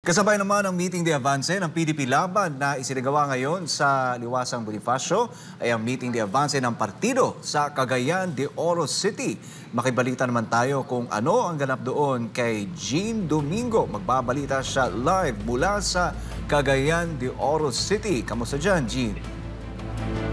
Kasabay naman ang meeting de avance ng PDP Laban na isinagawa ngayon sa Liwasang Bonifacio ay ang meeting de avance ng partido sa Cagayan de Oro City. Makibalita naman tayo kung ano ang ganap doon kay Jean Domingo. Magbabalita siya live mula sa Cagayan de Oro City. Kamusta dyan, Jean?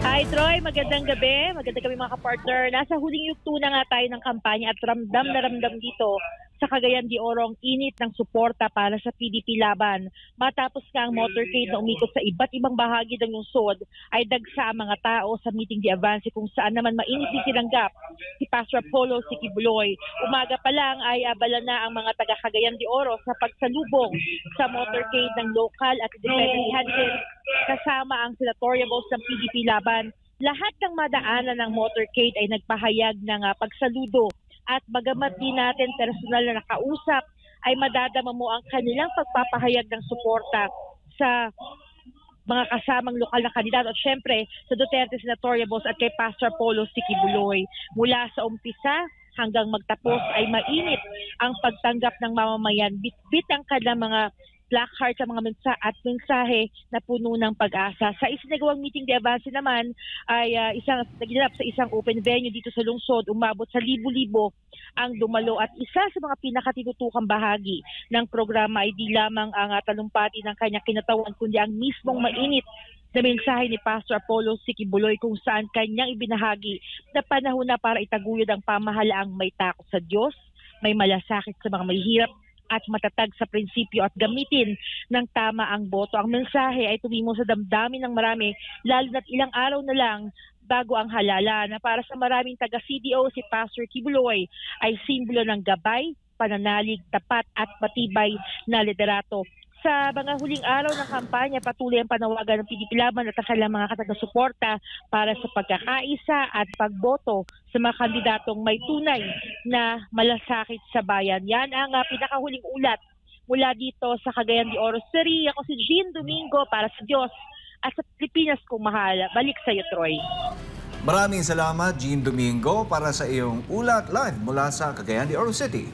Hi Troy, magandang gabi. Magandang gabi mga kapartner. Nasa huling yugto na nga tayo ng kampanya at ramdam na ramdam dito sa Cagayan de Oro ang init ng suporta para sa PDP Laban. Matapos nga ang motorcade na umikot sa iba't ibang bahagi ng lungsod ay dagsa ang mga tao sa meeting de avance kung saan naman mainit din tinanggap si Pastor Apollo Sikibuloy. Umaga pa lang ay abala na ang mga taga Cagayan de Oro sa pagsalubong sa motorcade ng local at independent candidates kasama ang senatoriables ng PDP Laban. Lahat ng madaanan ng motorcade ay nagpahayag ng pagsaludo at bagamat di natin personal na nakausap ay madadama mo ang kanilang pagpapahayag ng suporta sa mga kasamang lokal na kandidato at syempre sa Duterte Senatoriables at kay Pastor Apollo Sikibuloy. Mula sa umpisa hanggang magtapos ay mainit ang pagtanggap ng mamamayan. Bitbit ang kanilang mga placard sa mga mensahe na puno ng pag-asa. Sa isinagawang meeting de avance naman ay naginap sa isang open venue dito sa lungsod. Umabot sa libo-libo ang dumalo at isa sa mga pinakatinutukang bahagi ng programa ay di lamang ang talumpati ng kanyang kinatawan kundi ang mismong mainit na mensahe ni Pastor Apollo Sikibuloy kung saan kanyang ibinahagi na panahon na para itaguyod ang pamahalaang may takot sa Diyos, may malasakit sa mga mahihirap at matatag sa prinsipyo at gamitin ng tama ang boto. Ang mensahe ay tumimo sa damdamin ng marami lalo na't ilang araw na lang bago ang halala na para sa maraming taga-CDO si Pastor Kibuloy ay simbolo ng gabay, pananalig, tapat at matibay na liderato. Sa mga huling araw ng kampanya, patuloy ang panawagan ng PDP Laban at ang kanilang mga taga-suporta para sa pagkakaisa at pagboto sa mga kandidatong may tunay na malasakit sa bayan. Yan ang pinakahuling ulat mula dito sa Cagayan de Oro City. Ako si Jean Domingo para sa Diyos at sa Pilipinas kong mahal. Balik sa iyo, Troy. Maraming salamat, Jean Domingo, para sa iyong ulat live mula sa Cagayan de Oro City.